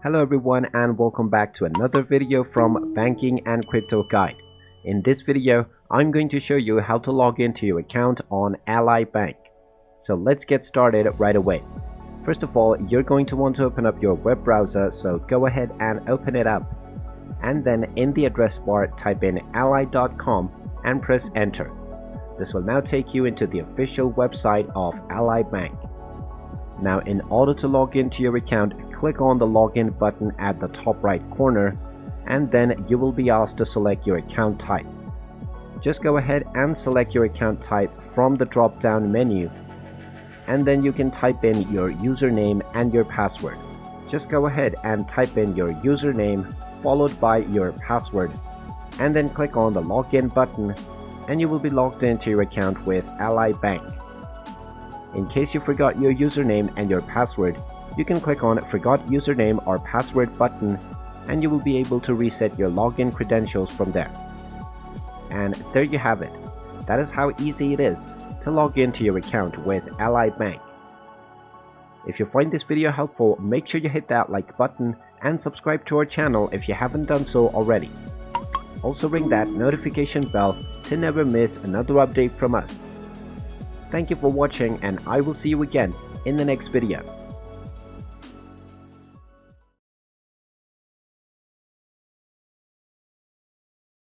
Hello everyone and welcome back to another video from Banking and Crypto Guide. In this video, I'm going to show you how to log into your account on Ally Bank. So let's get started right away. First of all, you're going to want to open up your web browser, so go ahead and open it up. And then in the address bar, type in ally.com and press enter. This will now take you into the official website of Ally Bank. Now, in order to log into your account, click on the login button at the top right corner, and then you will be asked to select your account type. Just go ahead and select your account type from the drop down menu, and then you can type in your username and your password. Just go ahead and type in your username followed by your password, and then click on the login button, and you will be logged into your account with Ally Bank. In case you forgot your username and your password, you can click on Forgot Username or Password button, and you will be able to reset your login credentials from there. And there you have it. That is how easy it is to log into your account with Ally Bank. If you find this video helpful, make sure you hit that like button and subscribe to our channel if you haven't done so already. Also ring that notification bell to never miss another update from us. Thank you for watching, and I will see you again in the next video.